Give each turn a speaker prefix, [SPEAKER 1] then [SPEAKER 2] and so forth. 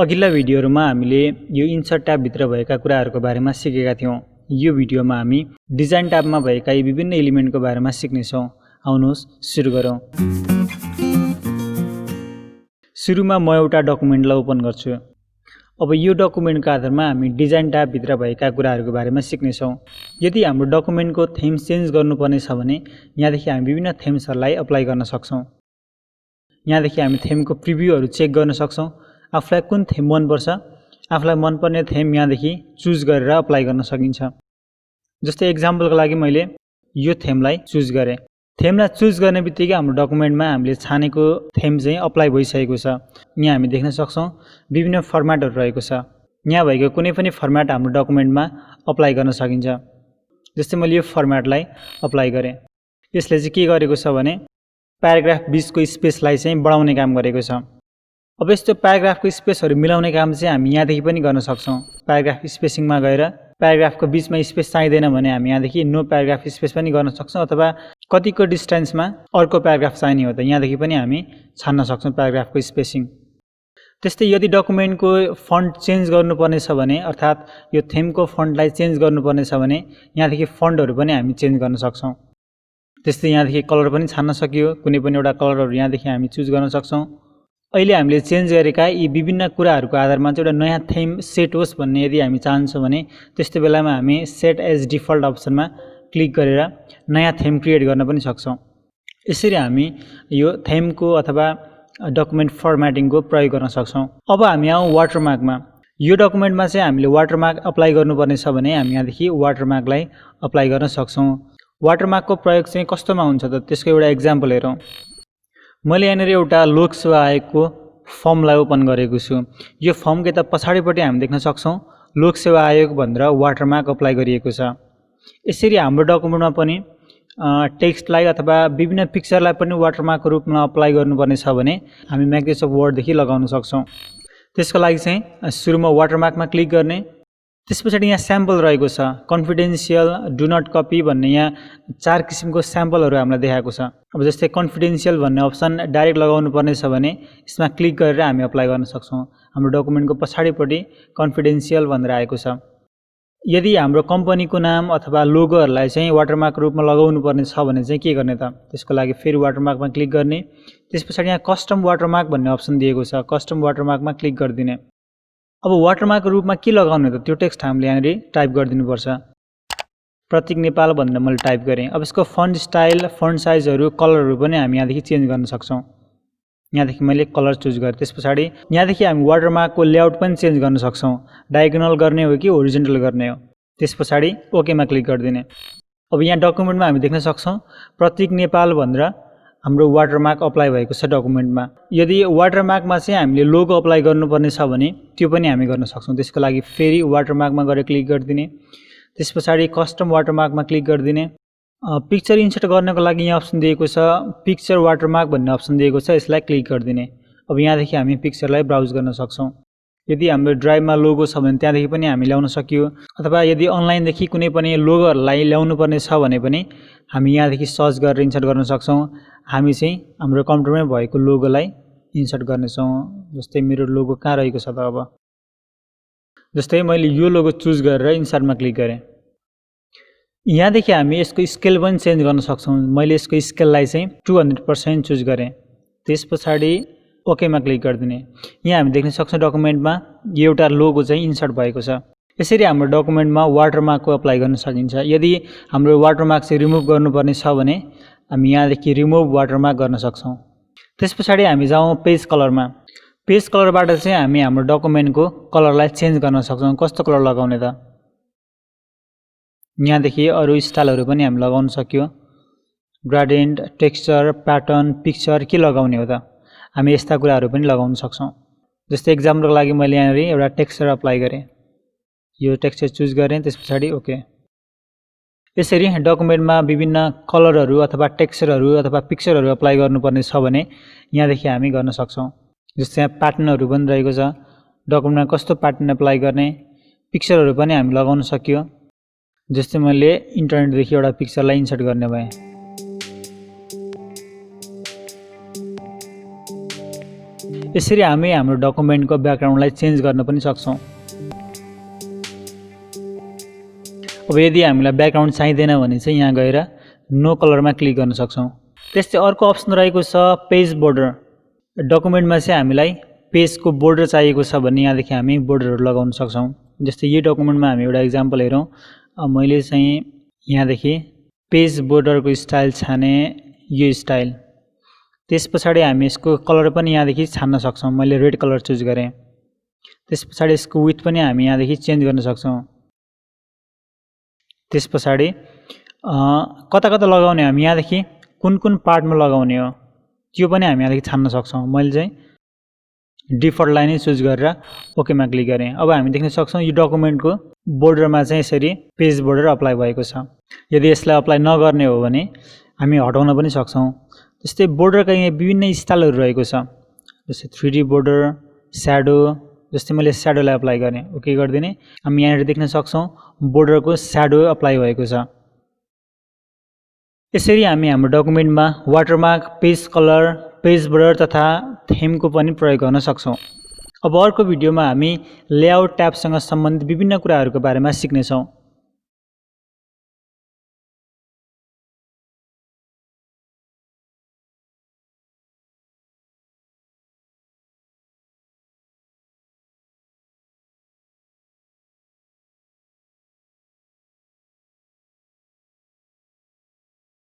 [SPEAKER 1] अघिल्ला भिडियोहरुमा हामीले यो इन्सर्ट ट्याब भित्र भएका कुराहरुको बारेमा सिकेका थियौं। यो भिडियोमा हामी डिजाइन ट्याबमा भएका यी विभिन्न एलिमेन्टको बारेमा सिक्ने छौं। आउनुहोस् सुरु गरौं। सुरुमा म एउटा डकुमेन्टलाई ओपन गर्छु। अब यो डकुमेन्टको आधारमा हामी डिजाइन ट्याब भित्र भएका कुराहरुको बारेमा सिक्ने छौं। यदि हाम्रो डकुमेन्टको थीम चेन्ज गर्नुपर्ने छ भने यहाँदेखि हामी विभिन्न थीम्सहरुलाई अप्लाई गर्न सक्छौं। यहाँदेखि हामी थीमको प्रिभ्यूहरु चेक गर्न सक्छौं। आफुलाई कुन थीम मन पर्छ, आफुलाई मन पर्ने थीम यहाँदेखि चुज गरेर अप्लाई गर्न सकिन्छ। जस्तै एक्जाम्पलको लागि मैले यो थीमलाई चुज गरे। थीमलाई चुज गर्नेबित्तिकै हाम्रो डकुमेन्टमा हामीले छानेको थीम चाहिँ अप्लाई भइसकेको छ। यहाँ हामी देख्न सक्छौं विभिन्न फर्म्याटहरु रहेको छ। यहाँ भएको कुनै पनि फर्म्याट हाम्रो डकुमेन्टमा अप्लाई गर्न सकिन्छ। जस्तै मैले यो फर्म्याटलाई अप्लाई गरे। यसले चाहिँ के गरेको छ भने प्याराग्राफ बीचको स्पेसलाई चाहिँ बढाउने काम गरेको छ। अब यस्तो प्याराग्राफको स्पेसहरु मिलाउने काम चाहिँ हामी यहाँदेखि पनि गर्न सक्छौं। प्याराग्राफ स्पेसिङमा गएर प्याराग्राफको बीचमा स्पेस चाहिदैन भने हामी यहाँदेखि नो प्याराग्राफ स्पेस पनि गर्न सक्छौं, अथवा कतिको डिस्टेन्समा अर्को प्याराग्राफ चाहिने हो त यहाँदेखि पनि हामी छान्न सक्छौं प्याराग्राफको स्पेसिङ। त्यस्तै यदि डकुमेन्टको फन्ट चेन्ज गर्नुपर्ने छ भने अर्थात यो थीमको फन्टलाई चेन्ज गर्नुपर्ने छ भने यहाँदेखि फन्टहरु पनि हामी चेन्ज गर्न सक्छौं। त्यस्तै यहाँदेखि कलर पनि छान्न सकियो। कुनै पनि एउटा कलरहरु यहाँदेखि हामी चुज गर्न सक्छौं। अहिले हामीले चेन्ज गरेका यी विभिन्न कुराहरुको आधारमा चाहिँ एउटा नयाँ थीम सेट होस् भन्ने यदि हामी चाहन्छौं भने त्यस्तो बेलामा हामी सेट एज डिफल्ट अप्सनमा क्लिक गरेर नयाँ थीम क्रिएट गर्न पनि सक्छौं। यसरी हामी यो थीमको अथवा डकुमेन्ट फर्म्याटिङको प्रयोग गर्न सक्छौं। अब हामी आउँ वाटरमार्कमा। यो डकुमेन्टमा चाहिँ हामीले वाटरमार्क अप्लाई गर्नुपर्ने छ भने हामी यहाँदेखि वाटरमार्कलाई अप्लाई गर्न सक्छौं। वाटरमार्कको प्रयोग चाहिँ कस्तोमा हुन्छ त त्यसको एउटा एक्जाम्पल हेरौं। मैले यहाँनिर एउटा लोकसेवा आयोगको फर्मलाई ओपन गरेको छु। यो फर्मको यता पछाडिपट्टि हामी देख्न सक्छौं लोकसेवा आयोग भनेर वाटरमार्क अप्लाई गरिएको छ। यसरी हाम्रो डकुमेन्टमा पनि टेक्स्टलाई अथवा विभिन्न पिक्चरलाई पनि वाटरमार्कको रूपमा अप्लाई गर्नुपर्ने छ भने हामी माइक्रोसफ्ट वर्डदेखि लगाउन सक्छौं। त्यसको लागि चाहिँ सुरुमा वाटरमार्कमा क्लिक गर्ने। त्यसपछि यहाँ स्याम्पल रहेको छ, कन्फिडेन्शियल, डु नट कपी भन्ने यहाँ 4 किसिमको स्याम्पलहरु हामीलाई देखाएको छ। अब जस्तै कन्फिडेन्शियल भन्ने अप्सन डाइरेक्ट लगाउनु पर्ने छ भने यसमा क्लिक गरेर हामी अप्लाई गर्न सक्छौं। हाम्रो डकुमेन्टको पछाडिपट्टि कन्फिडेन्शियल भनेर आएको छ। यदि हाम्रो कम्पनीको नाम अथवा लोगोहरुलाई चाहिँ वाटरमार्क रूपमा लगाउनु पर्ने छ भने चाहिँ के गर्ने त त्यसको लागि फेरि वाटरमार्कमा क्लिक गर्ने। त्यसपछि यहाँ कस्टम वाटरमार्क भन्ने अप्सन दिएको छ। कस्टम वाटरमार्कमा क्लिक गरिदिने। अब वाटरमार्कको रूपमा के लगाउने त त्यो टेक्स्ट हामीले यहाँनिर टाइप गरिदिनु पर्छ। प्रतीक नेपाल भनेर मैले टाइप गरे। अब यसको फन्ट स्टाइल, फन्ट साइजहरु, कलरहरु पनि हामी यहाँदेखि चेन्ज गर्न सक्छौं। यहाँदेखि मैले कलर चुज गरे। त्यसपछि यहाँदेखि हामी वाटरमार्कको लेआउट पनि चेन्ज गर्न सक्छौं। डायगोनल गर्ने हो कि होरिजोन्टल गर्ने हो। त्यसपछि ओकेमा क्लिक गरिदिने। अब यहाँ डकुमेन्टमा हामी देख्न सक्छौं प्रतीक नेपाल भनेर हाम्रो वाटरमार्क अप्लाई भएको छ डकुमेन्टमा। यदि वाटरमार्कमा चाहिँ हामीले लोगो अप्लाई गर्नुपर्ने छ भने त्यो पनि हामी गर्न सक्छौं। त्यसको लागि फेरि वाटरमार्कमा गएर क्लिक गरिदिने। त्यसपछि कस्टम वाटरमार्कमा क्लिक गरिदिने। पिक्चर इन्सर्ट गर्नको लागि यहाँ अप्सन दिएको छ, पिक्चर वाटरमार्क भन्ने अप्सन दिएको छ। यसलाई क्लिक गरिदिने। अब यहाँदेखि हामी पिक्चरलाई ब्राउज गर्न सक्छौं। यदि हाम्रो ड्राइभमा लोगो छ भने त्यहाँदेखि पनि हामी ल्याउन सकियो, अथवा यदि अनलाइनदेखि कुनै पनि लोगोहरुलाई ल्याउनु पर्ने छ भने पनि हामी यहाँदेखि सर्च गरेर इन्सर्ट गर्न सक्छौं। हामी चाहिँ हाम्रो कम्प्युटरमै भएको लोगोलाई इन्सर्ट गर्नेछौं। जस्तै मेरो लोगो कहाँ रहेको छ त अब। जस्तै मैले यो लोगो चुज गरेर इन्सर्टमा क्लिक गरे। यहाँदेखि हामी यसको स्केल पनि चेन्ज गर्न सक्छौं। मैले यसको स्केललाई चाहिँ 200% चुज गरे। त्यसपछि ओकेमा क्लिक गरिदिने। यहाँ हामी देख्न सक्छौं डकुमेन्टमा एउटा लोगो चाहिँ इन्सर्ट भएको छ। यसरी हाम्रो डकुमेन्टमा वाटरमार्कको अप्लाई गर्न सकिन्छ। यदि हाम्रो वाटरमार्क चाहिँ रिमुभ गर्नुपर्ने छ भने हामी यहाँदेखि रिमुभ वाटरमार्क गर्न सक्छौं। त्यसपछि हामी जाउँ पेज कलरमा। पेज कलरबाट चाहिँ हामी हाम्रो डकुमेन्टको कलरलाई चेन्ज गर्न सक्छौं। कस्तो कलर लगाउने त यहाँदेखि अरु स्टाइलहरु पनि हामी लगाउन सकियो। ग्रेडियन्ट, टेक्सचर, प्याटर्न, पिक्चर के लगाउने हो त हामी यस्ता कुराहरु पनि लगाउन सक्छौं। जस्तै एक्जाम्पलको लागि मैले यहाँ एउटा टेक्सचर अप्लाई गरे। यो टेक्सचर चुज गरे। त्यसपछि ओके। यसरी डकुमेन्टमा विभिन्न कलरहरु अथवा टेक्सचरहरु अथवा पिक्चरहरु अप्लाई गर्नुपर्ने छ भने यहाँदेखि हामी गर्न सक्छौं। जस्तै यहाँ प्याटर्नहरु पनि रहेको छ। डकुमेन्टमा कस्तो प्याटर्न अप्लाई गर्ने, पिक्चरहरु पनि हामी लगाउन सकियो। जस्तै मैले इन्टरनेटदेखि एउटा पिक्चरलाई इन्सर्ट गर्ने भए। यसरी हामी हाम्रो डकुमेन्टको ब्याकग्राउन्डलाई चेन्ज गर्न पनि सक्छौं। अब यदि हामीलाई ब्याकग्राउन्ड चाहिँदैन भने चाहिँ यहाँ गएर नो कलरमा क्लिक गर्न सक्छौं। त्यस्तै अर्को अप्सन रहेको छ पेज बोर्डर। डकुमेन्टमा चाहिँ हामीलाई पेजको बोर्डर चाहिएको छ भने यहाँदेखि हामी बोर्डरहरू लगाउन सक्छौं। जस्तै यो डकुमेन्टमा हामी एउटा एक्जाम्पल हेरौँ। मैले चाहिँ यहाँदेखि पेज बोर्डरको स्टाइल छाने यो स्टाइल। त्यसपछाडि हामी यसको कलर पनि यहाँदेखि छान्न सक्छौं। मैले रेड कलर चुज गरेँ। त्यसपछाडि यसको विड्थ पनि हामी यहाँदेखि चेन्ज गर्न सक्छौं। त्यसपछाडि कता कता लगाउने हामी यहाँदेखि कुन पार्टमा लगाउने हो त्यो पनि हामी यहाँदेखि छान्न सक्छौं। मैले चाहिँ डिफल्टलाई नै चुज गरेर ओकेमा क्लिक गरेँ। अब हामी देख्न सक्छौं यो डकुमेन्टको बोर्डरमा चाहिँ यसरी पेज बोर्डर अप्लाई भएको छ। यदि यसलाई अप्लाई नगर्ने हो भने हामी हटाउन पनि सक्छौं। त्यस्तै बोर्डरका यहाँ विभिन्न स्टाइलहरू रहेको छ। जस्तै 3D बोर्डर, स्याडो। जस्तै मैले स्याडोलाई अप्लाई गरेँ, ओके गरिदिने। हामी यहाँनिर देख्न सक्छौं बोर्डरको स्याडो अप्लाई भएको छ। यसरी हामी हाम्रो डकुमेन्टमा watermark, page colour, page border तथा थीमको पनि प्रयोग गर्न सक्छौं। अब अर्को भिडियोमा हामी लेआउट ट्याबसँग सम्बन्धित विभिन्न कुराहरूको बारेमा सिक्नेछौं।